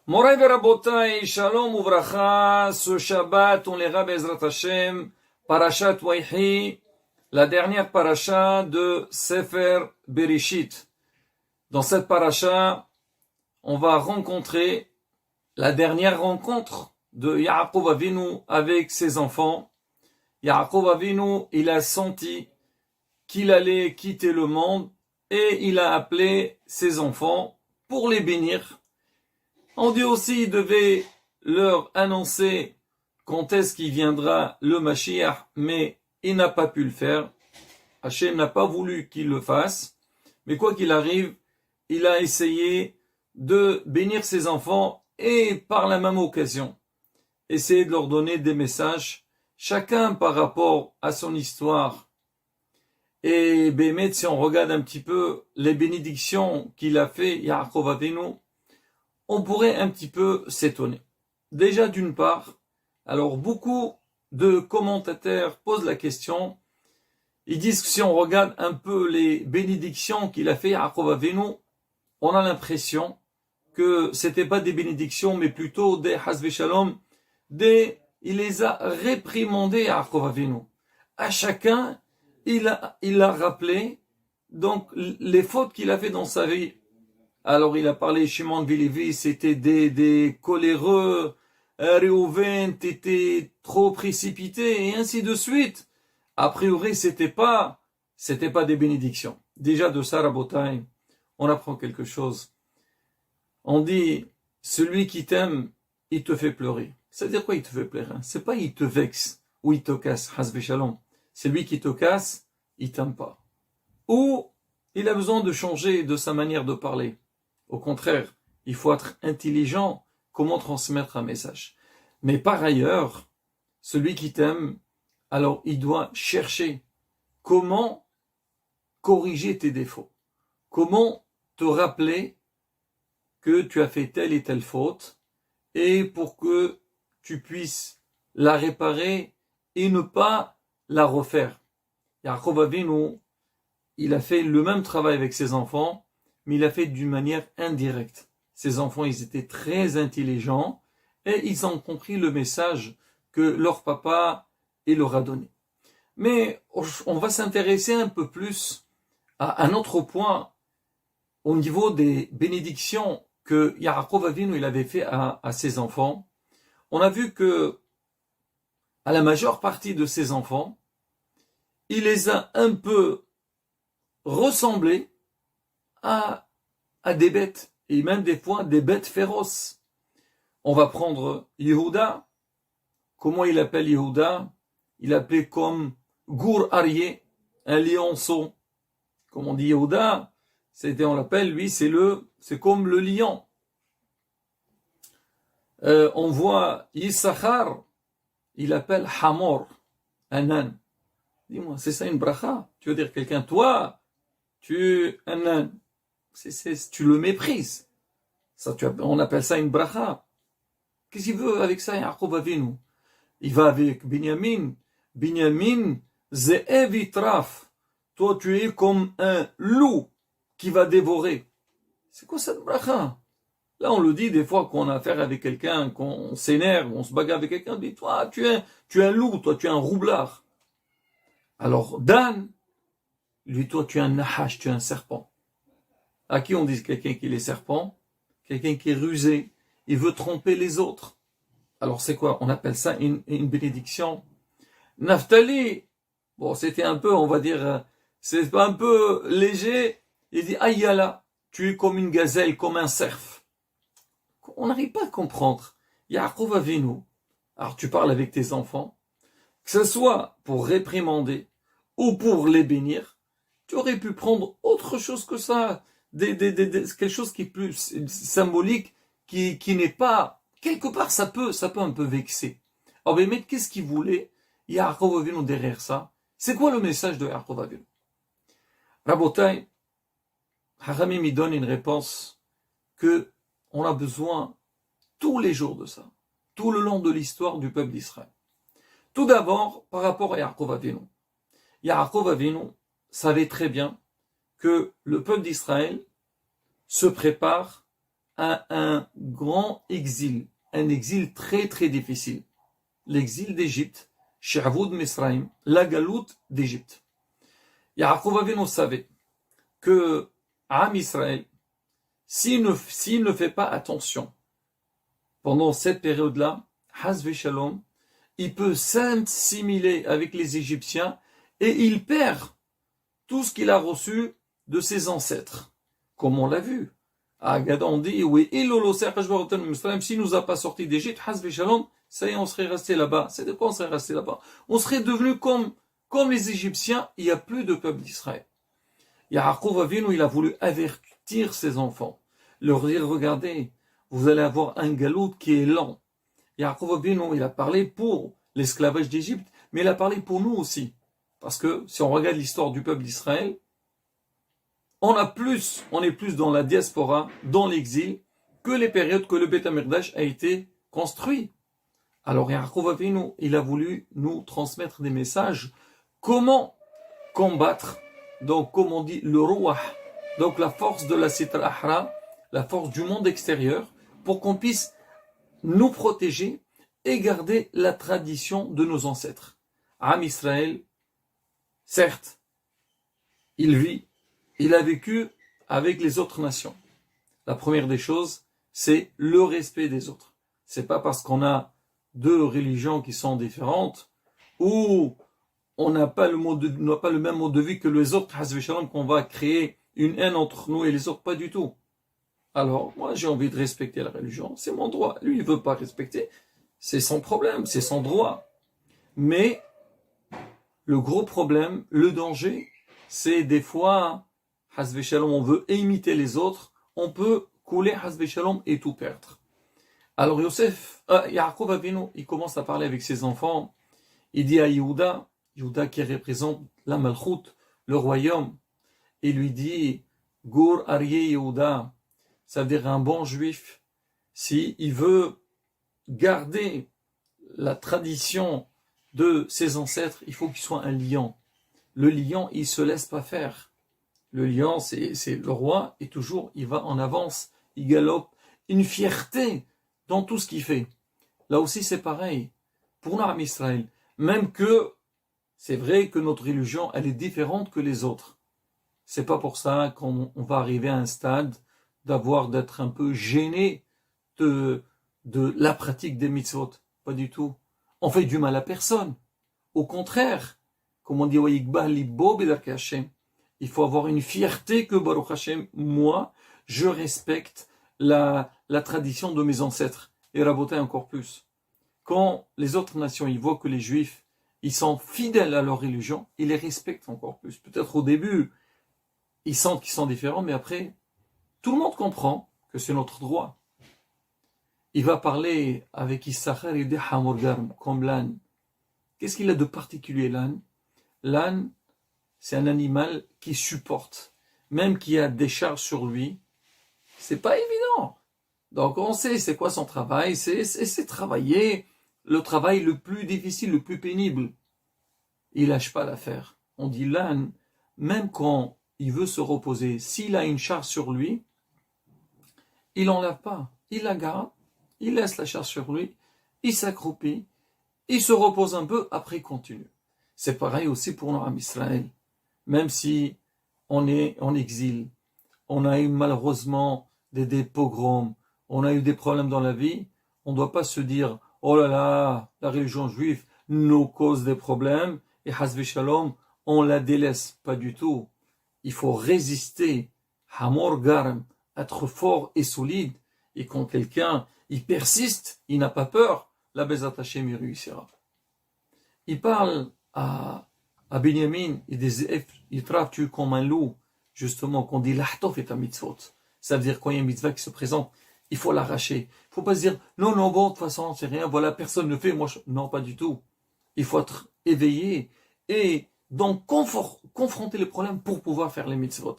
Moray Verabotai, Shalom Uvracha, ce Shabbat, on lira Bezrat Hashem, Parashat Waihi, la dernière parasha de Sefer Bereshit. Dans cette parasha, on va rencontrer la dernière rencontre de Yaakov Avinu avec ses enfants. Yaakov Avinu, il a senti qu'il allait quitter le monde et il a appelé ses enfants pour les bénir. On dit aussi qu'il devait leur annoncer quand est-ce qu'il viendra le Mashiach, mais il n'a pas pu le faire. Hachem n'a pas voulu qu'il le fasse, mais quoi qu'il arrive, il a essayé de bénir ses enfants et par la même occasion, essayer de leur donner des messages, chacun par rapport à son histoire. Et Bémet, si on regarde un petit peu les bénédictions qu'il a fait, Yaakov Avinu, on pourrait un petit peu s'étonner. Déjà d'une part, alors beaucoup de commentateurs posent la question, ils disent que si on regarde un peu les bénédictions qu'il a fait Yaakov Avinu, on a l'impression que c'était pas des bénédictions, mais plutôt des Hasve Shalom, il les a réprimandés Yaakov Avinu. À chacun, il a rappelé donc les fautes qu'il a fait dans sa vie. Alors il a parlé, Shimon Vilevi, c'était des coléreux, Réhouven, t'étais trop précipité, et ainsi de suite. A priori, c'était pas des bénédictions. Déjà de ça, Rabotai, on apprend quelque chose. On dit, celui qui t'aime, il te fait pleurer. C'est-à-dire quoi, il te fait pleurer? C'est pas il te vexe, ou il te casse, Hasbe Shalom. C'est lui qui te casse, il t'aime pas. Ou, il a besoin de changer de sa manière de parler. Au contraire, il faut être intelligent, comment transmettre un message. Mais par ailleurs, celui qui t'aime, alors il doit chercher comment corriger tes défauts. Comment te rappeler que tu as fait telle et telle faute, et pour que tu puisses la réparer et ne pas la refaire. Yaakov Avinu, il a fait le même travail avec ses enfants, mais il a fait d'une manière indirecte. Ses enfants, ils étaient très intelligents et ils ont compris le message que leur papa leur a donné. Mais on va s'intéresser un peu plus à un autre point au niveau des bénédictions que Yaakov Avinu il avait fait à ses enfants. On a vu que à la majeure partie de ses enfants, il les a un peu ressemblés à des bêtes, et même des fois des bêtes féroces. On va prendre Yehuda. Comment il appelle Yehuda? Il appelait comme Gour Aryeh, un lionceau. Comme on dit Yehuda, on l'appelle, lui, c'est comme le lion. On voit Yissachar, il appelle Hamor, un âne. Dis-moi, c'est ça une bracha? Tu veux dire quelqu'un, toi, tu es un âne. Tu le méprises. Ça, on appelle ça une bracha. Qu'est-ce qu'il veut avec ça, Yaakov Avinu? Il va avec Binyamin. Binyamin, Ze'ev Yitraf. Toi, tu es comme un loup qui va dévorer. C'est quoi cette bracha? Là, on le dit des fois qu'on a affaire avec quelqu'un, qu'on s'énerve, on se bagarre avec quelqu'un, on dit, toi, tu es un loup, toi, tu es un roublard. Alors, Dan, lui, toi, tu es un nahash, tu es un serpent. À qui on dit quelqu'un qui est serpent? Quelqu'un qui est rusé, il veut tromper les autres. Alors c'est quoi? On appelle ça une bénédiction. Naphtali, bon c'était un peu, on va dire, c'est un peu léger. Il dit, Aïyala, tu es comme une gazelle, comme un cerf. On n'arrive pas à comprendre. Yaakov Avinu, alors tu parles avec tes enfants, que ce soit pour réprimander ou pour les bénir, tu aurais pu prendre autre chose que ça. Quelque chose qui est plus symbolique, qui n'est pas, quelque part, ça peut un peu vexer. Alors, mais qu'est-ce qu'il voulait? Yaakov Avinu derrière ça. C'est quoi le message de Yaakov Avinu? Rabotai, Haramim il donne une réponse que on a besoin tous les jours de ça, tout le long de l'histoire du peuple d'Israël. Tout d'abord, par rapport à Yaakov Avinu. Yaakov Avinu savait très bien que le peuple d'Israël se prépare à un grand exil, un exil très très difficile. L'exil d'Égypte, She'avoud Misraïm, la galoute d'Égypte. Yaakov Avinu savait que Am Israël, s'il ne fait pas attention pendant cette période-là, Hazve Shalom, il peut s'assimiler avec les Égyptiens et il perd tout ce qu'il a reçu de ses ancêtres. Comme on l'a vu. À Gada, on dit, oui, s'il nous a pas sorti d'Égypte, Hazve Shalom, ça y est, on serait resté là-bas. C'est de quoi on serait resté là-bas? On serait devenu comme les Égyptiens, il n'y a plus de peuple d'Israël. Yaakov Avinu, il a voulu avertir ses enfants. Leur dire, regardez, vous allez avoir un galout qui est lent. Yaakov Avinu, il a parlé pour l'esclavage d'Égypte, mais il a parlé pour nous aussi. Parce que si on regarde l'histoire du peuple d'Israël, on est plus dans la diaspora, dans l'exil, que les périodes que le Beth Amikdash a été construit. Alors Yaakov Avinu, il a voulu nous transmettre des messages. Comment combattre, donc comme on dit, le Ruach, donc la force de la Sitra Ahra, la force du monde extérieur, pour qu'on puisse nous protéger et garder la tradition de nos ancêtres. Am Israël, certes, il a vécu avec les autres nations. La première des choses, c'est le respect des autres. C'est pas parce qu'on a deux religions qui sont différentes ou on n'a pas le même mode de vie que les autres, qu'on va créer une haine entre nous et les autres, pas du tout. Alors, moi, j'ai envie de respecter la religion, c'est mon droit. Lui, il veut pas respecter, c'est son problème, c'est son droit. Mais, le gros problème, le danger, c'est des fois, Hazve Shalom, on veut imiter les autres, on peut couler Hazve Shalom et tout perdre. Alors, Yaakov Avinu, il commence à parler avec ses enfants, il dit à Yehuda qui représente la Malchut, le royaume, il lui dit, Gur Aryeh Yehuda, ça veut dire un bon juif, s'il veut garder la tradition de ses ancêtres, il faut qu'il soit un lion. Le lion, il se laisse pas faire. Le lion, c'est le roi, et toujours, il va en avance, il galope, une fierté dans tout ce qu'il fait. Là aussi, c'est pareil. Pour nous, Israël, même que c'est vrai que notre religion, elle est différente que les autres. C'est pas pour ça qu'on va arriver à un stade d'être un peu gêné de la pratique des mitzvot. Pas du tout. On fait du mal à personne. Au contraire, comme on dit, il faut avoir une fierté que Baruch Hashem, moi, je respecte la tradition de mes ancêtres. Et Rabotai encore plus. Quand les autres nations, ils voient que les Juifs, ils sont fidèles à leur religion, ils les respectent encore plus. Peut-être au début, ils sentent qu'ils sont différents, mais après, tout le monde comprend que c'est notre droit. Il va parler avec Issachar et des Hamorgarm, comme l'âne. Qu'est-ce qu'il a de particulier, l'âne? L'âne, c'est un animal qui supporte. Même qu'il y a des charges sur lui, c'est pas évident. Donc on sait c'est quoi son travail, c'est travailler, le travail le plus difficile, le plus pénible. Il lâche pas l'affaire. On dit l'âne, même quand il veut se reposer, s'il a une charge sur lui, il n'enlève pas. Il la garde, il laisse la charge sur lui, il s'accroupit, il se repose un peu, après il continue. C'est pareil aussi pour nous en Israël. Même si on est en exil, on a eu malheureusement des pogroms, on a eu des problèmes dans la vie, on ne doit pas se dire « Oh là là, la religion juive nous cause des problèmes et Hazve Shalom, on la délaisse. » Pas du tout. Il faut résister, Hamor Garm, être fort et solide. Et quand quelqu'un, il persiste, il n'a pas peur, la Bezat Hashem, il réussira. Il parle à Binyamin, il dit « Il traite comme un loup », justement, qu'on dit « L'ahtof est un mitzvot ». Ça veut dire quand il y a une mitzvah qui se présente, il faut l'arracher. Il ne faut pas se dire « Non, bon, de toute façon, c'est rien, voilà, personne ne fait, moi, non, pas du tout ». Il faut être éveillé et donc confronter les problèmes pour pouvoir faire les mitzvot.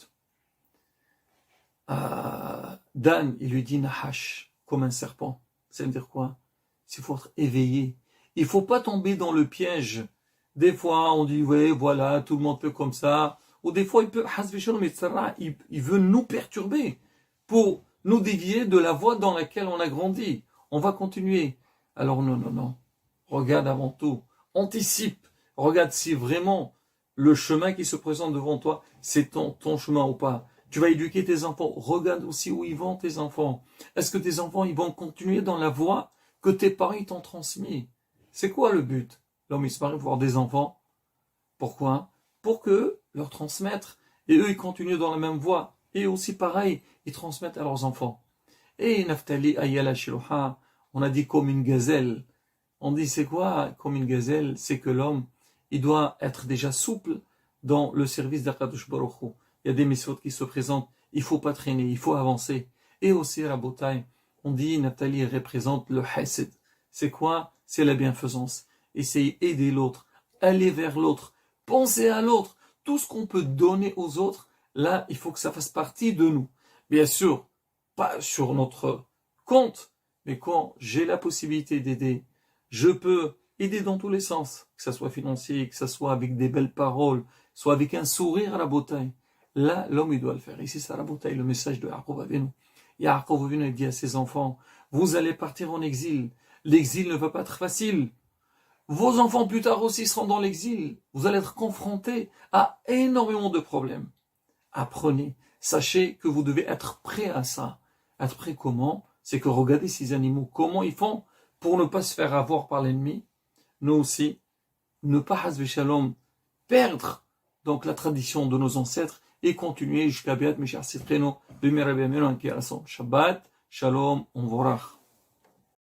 Dan, il lui dit Nahash, comme un serpent. Ça veut dire quoi? Il faut être éveillé. Il ne faut pas tomber dans le piège. Des fois, on dit, ouais, voilà, tout le monde peut comme ça. Ou des fois, il veut nous perturber pour nous dévier de la voie dans laquelle on a grandi. On va continuer. Alors non. Regarde avant tout. Anticipe. Regarde si vraiment le chemin qui se présente devant toi, c'est ton chemin ou pas. Tu vas éduquer tes enfants. Regarde aussi où ils vont, tes enfants. Est-ce que tes enfants, ils vont continuer dans la voie que tes parents t'ont transmis? C'est quoi le but? L'homme, il se marie pour avoir des enfants. Pourquoi? Pour que leur transmettre. Et eux, ils continuent dans la même voie. Et aussi, pareil, ils transmettent à leurs enfants. Et Naftali Ayala Shiloha, on a dit comme une gazelle. On dit c'est quoi comme une gazelle? C'est que l'homme, il doit être déjà souple dans le service d'Akadosh Baruch Hu. Il y a des mitzvot qui se présentent, il faut pas traîner, il faut avancer. Et aussi, Rabotai, on dit Naftali représente le Hesed. C'est quoi? C'est la bienfaisance. Essayer d'aider l'autre, aller vers l'autre, penser à l'autre. Tout ce qu'on peut donner aux autres, là, il faut que ça fasse partie de nous. Bien sûr, pas sur notre compte, mais quand j'ai la possibilité d'aider, je peux aider dans tous les sens, que ce soit financier, que ce soit avec des belles paroles, soit avec un sourire à la bouteille. Là, l'homme, il doit le faire. Ici, c'est à la bouteille, le message de Yaakov Avinu. Yaakov Avinu dit à ses enfants, vous allez partir en exil. L'exil ne va pas être facile. Vos enfants plus tard aussi seront dans l'exil. Vous allez être confrontés à énormément de problèmes. Apprenez, sachez que vous devez être prêt à ça. Être prêt comment? C'est que regardez ces animaux, comment ils font pour ne pas se faire avoir par l'ennemi. Nous aussi, ne pas hasbe shalom, perdre donc la tradition de nos ancêtres et continuer jusqu'à Beat Meshach Sitreno, Bimera Bemeno, Shabbat, Shalom, on vorach.